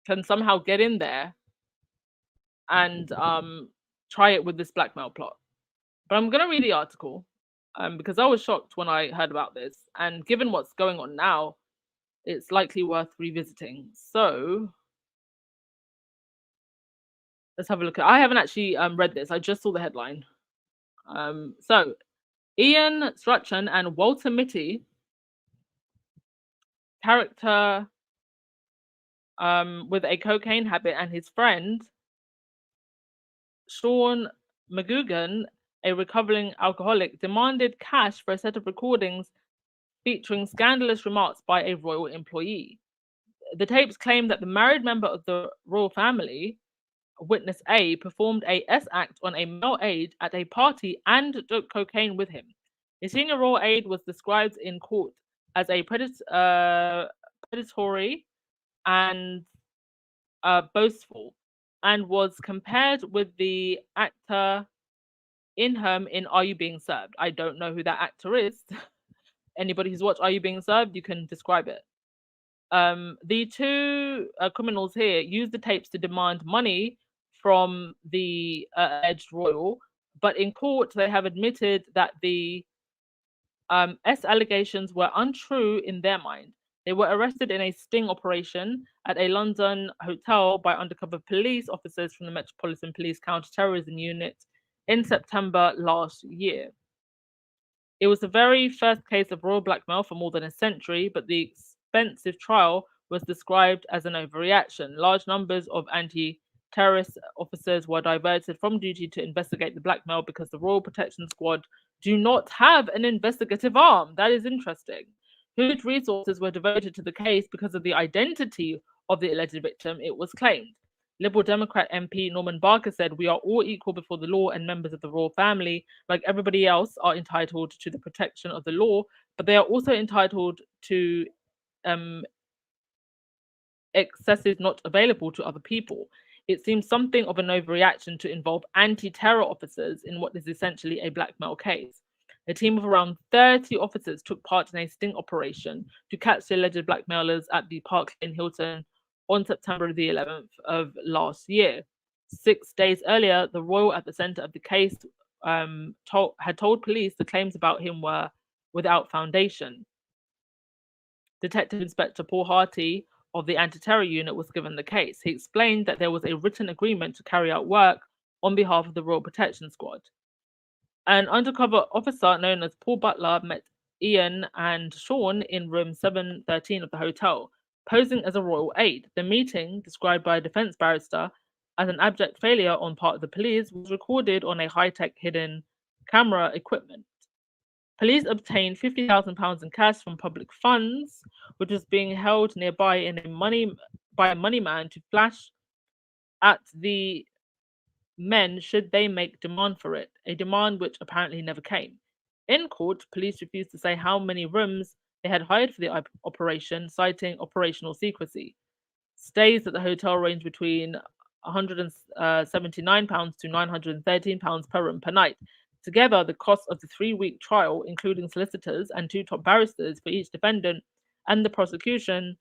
can somehow get in there and try it with this blackmail plot. But I'm going to read the article because I was shocked when I heard about this, and given what's going on now, it's likely worth revisiting. So let's have a look. I haven't actually read this. I just saw the headline. So Ian Strachan and Walter Mitty, character with a cocaine habit, and his friend Sean McGugan, a recovering alcoholic, demanded cash for a set of recordings featuring scandalous remarks by a royal employee. The tapes claim that the married member of the royal family, witness A, performed a S-act on a male aide at a party and took cocaine with him. A senior royal aide was described in court as a predatory and boastful, and was compared with the actor Inham in Are You Being Served? I don't know who that actor is. Anybody who's watched Are You Being Served, you can describe it. The 2 criminals here used the tapes to demand money from the alleged royal, but in court they have admitted that the S allegations were untrue in their mind. They were arrested in a sting operation at a London hotel by undercover police officers from the Metropolitan Police Counter-Terrorism Unit in September last year. It was the very first case of royal blackmail for more than a century, but the expensive trial was described as an overreaction. Large numbers of anti-terrorist officers were diverted from duty to investigate the blackmail because the Royal Protection Squad do not have an investigative arm. That is interesting. Huge resources were devoted to the case because of the identity of the alleged victim, it was claimed. Liberal Democrat MP Norman Barker said, "We are all equal before the law, and members of the royal family, like everybody else, are entitled to the protection of the law, but they are also entitled to excesses not available to other people. It seems something of an overreaction to involve anti-terror officers in what is essentially a blackmail case. A team of around 30 officers took part in a sting operation to catch the alleged blackmailers at the Park Lane Hilton on September the 11th of last year. 6 days earlier, the royal at the center of the case had told police the claims about him were without foundation. Detective Inspector Paul Harty of the anti-terror unit was given the case. He explained that there was a written agreement to carry out work on behalf of the Royal Protection Squad. An undercover officer known as Paul Butler met Ian and Sean in room 713 of the hotel, posing as a royal aide. The meeting, described by a defense barrister as an abject failure on part of the police, was recorded on a high-tech hidden camera equipment. Police obtained £50,000 in cash from public funds, which was being held nearby by a money man to flash at the men should they make demand for it, a demand which apparently never came. In court, police refused to say how many rooms they had hired for the operation, citing operational secrecy. Stays at the hotel range between £179 to £913 per room per night. Together, the cost of the 3-week trial, including solicitors and 2 top barristers for each defendant and the prosecution,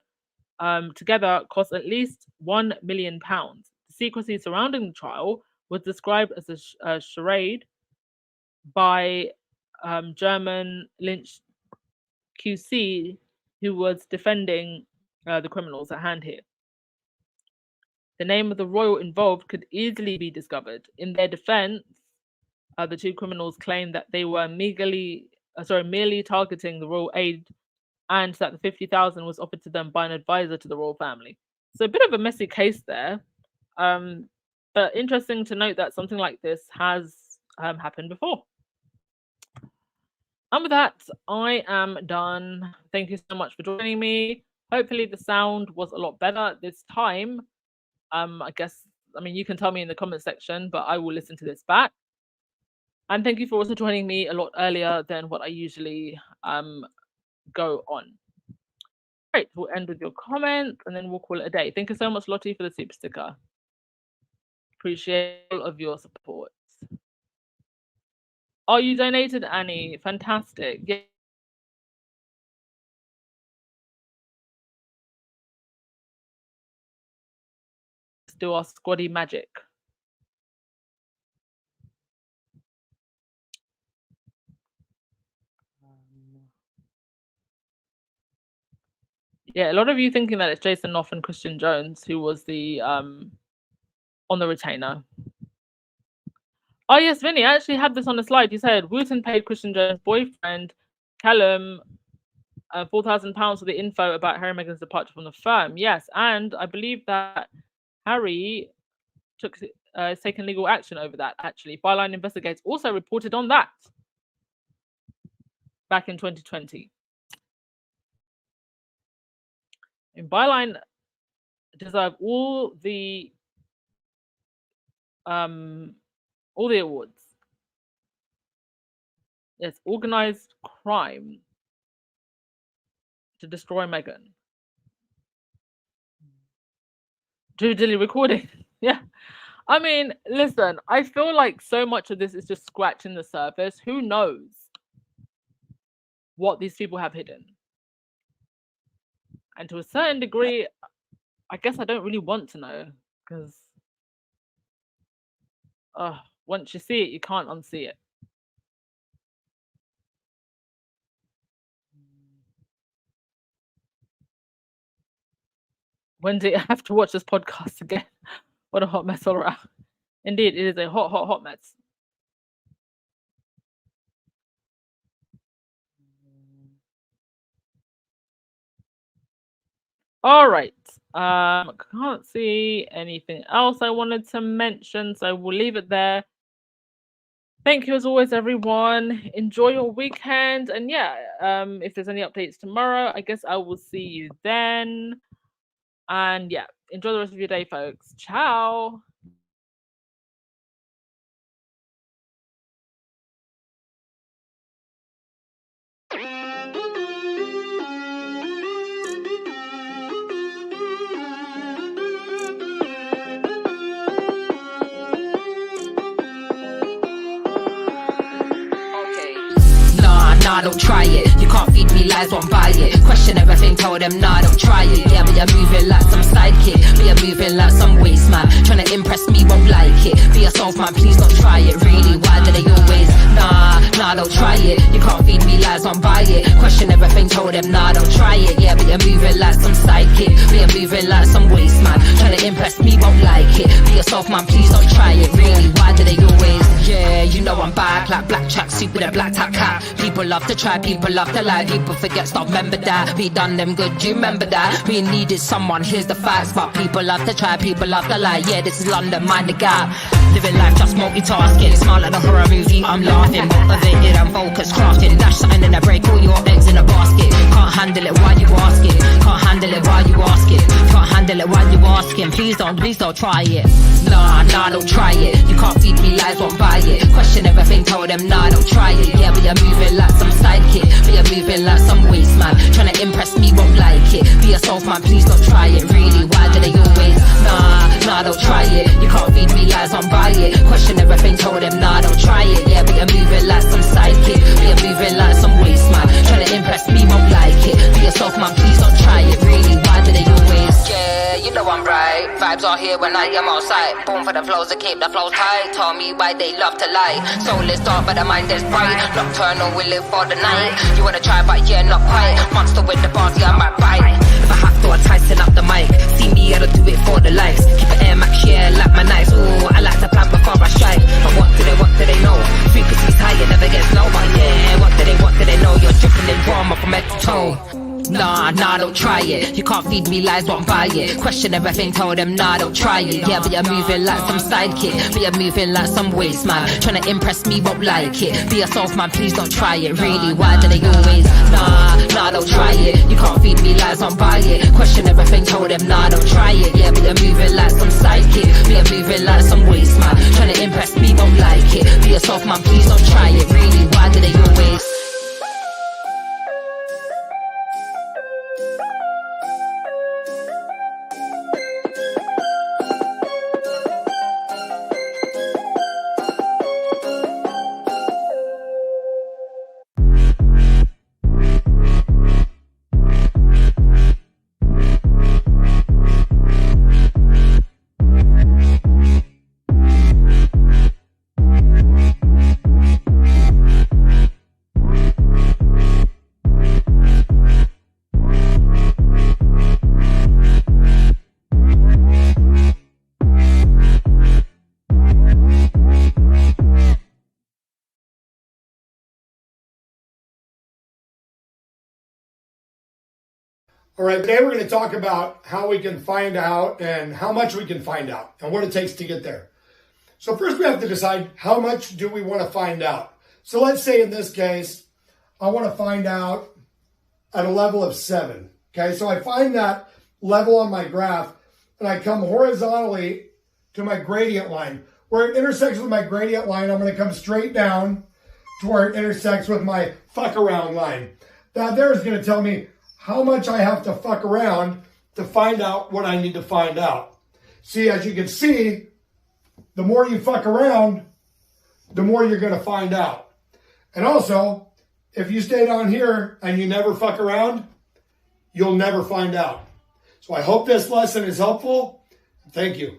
together cost at least £1 million. The secrecy surrounding the trial was described as a charade by German Lynch QC, who was defending the criminals at hand here. The name of the royal involved could easily be discovered. In their defense, the 2 criminals claimed that they were merely targeting the royal aid, and that the 50,000 was offered to them by an advisor to the royal family. So a bit of a messy case there, but interesting to note that something like this has happened before. And with that, I am done. Thank you so much for joining me. Hopefully the sound was a lot better this time. You can tell me in the comment section, but I will listen to this back. And thank you for also joining me a lot earlier than what I usually go on. Great, we'll end with your comment and then we'll call it a day. Thank you so much, Lottie, for the super sticker. Appreciate all of your support. Oh, you donated, Annie. Fantastic. Yeah. Let's do our squaddy magic. Yeah, a lot of you thinking that it's Jason Knopf and Christian Jones who was the on the retainer. Oh yes, Vinny, I actually had this on the slide. You said Wooten paid Christian Jones' boyfriend Callum £4,000 for the info about Harry and Meghan's departure from the firm. Yes, and I believe that Harry has taken legal action over that. Actually, Byline Investigates also reported on that back in 2020. And Byline deserve all the awards. It's organized crime to destroy Meghan. Daily recording. Yeah. I mean, listen, I feel like so much of this is just scratching the surface. Who knows what these people have hidden? And to a certain degree, I guess I don't really want to know, because once you see it, you can't unsee it. When do you have to watch this podcast again? What a hot mess all around. Indeed, it is a hot, hot, hot mess. All right. Can't see anything else I wanted to mention, so we'll leave it there. Thank you as always, everyone. Enjoy your weekend. And yeah, if there's any updates tomorrow, I guess I will see you then. And yeah, enjoy the rest of your day, folks. Ciao. Nah, don't try it. You can't feed me lies, won't buy it. Question everything, tell them nah, don't try it. Yeah, but you're moving like some sidekick. But you're moving like some waste man. Trying to impress me, won't like it. Be yourself, man, please don't try it. Really, why do they always? Nah, don't try it. You can't feed me lies, won't buy it. Question everything, tell them nah, don't try it. Yeah, but you're moving like some sidekick. But you're moving like some waste man. Trying to impress me, won't like it. Be yourself, man, please don't try it. Really, why do they always? Yeah, you know I'm back like black tracksuit with a black top cap. People love to try, people love to lie. People forget stuff, remember that. We done them good, do you remember that? We needed someone, here's the facts. But people love to try, people love to lie. Yeah, this is London, mind the gap. Living life just multitasking. Smile like a horror movie, I'm laughing. Motivated and focused, crafting. Dash something in a break, all your eggs in a basket. Can't handle it, why you asking? Can't handle it, why you asking? Can't can't handle it, why you asking? Please don't try it. Nah, don't try it. You can't feed me lies, won't buy it. Question everything, told them nah, don't try it. Yeah, but you're moving like some sidekick, but you're moving like some waste man. Tryna impress me, won't like it. Be yourself, man, please don't try it. Really, why do they always? Nah, don't try it. You can't feed me lies, won't buy it. Question everything, told them nah, don't try it. Yeah, but you're moving like some sidekick, but you're moving like some waste man. Tryna impress me, won't like it. Be yourself, man, please don't try it. Really, why do they always? Yeah, you know I'm right. Vibes are here when I am outside. Born for the flows to keep the flows tight. Tell me why they love to lie. Soul is dark but the mind is bright. Nocturnal, we live for the night. You wanna try but yeah, not quite. Monster with the bars, yeah, I might bite. If I have to, I tighten up the mic. See me, I don't do it for the likes. Keep it air max, yeah, like my nights. Ooh, I like to plan before I strike. But what do they know? Frequency's high, it never gets low. But yeah, what do they know? You're dripping in drama from head to toe. Nah, don't try it. You can't feed me lies, won't buy it. Question everything, told them nah, don't try it. Yeah, but you're moving like some sidekick, but you're moving like some waste man. Tryna impress me, won't like it. Be yourself, man, please don't try it. Really, why do they always? Nah, don't try it. You can't feed me lies, won't buy it. Question everything, told them nah, don't try it. Yeah, but you're moving like some sidekick, but you're moving like some waste man. Tryna impress me, won't like it. Be yourself, man, please don't try it. Really, why do they always? All right, today we're going to talk about how we can find out and how much we can find out and what it takes to get there. So first we have to decide how much do we want to find out. So let's say in this case, I want to find out at a level of 7. Okay, so I find that level on my graph and I come horizontally to my gradient line. Where it intersects with my gradient line, I'm going to come straight down to where it intersects with my fuck around line. That there is going to tell me how much I have to fuck around to find out what I need to find out. See, as you can see, the more you fuck around, the more you're going to find out. And also, if you stay down here and you never fuck around, you'll never find out. So I hope this lesson is helpful. Thank you.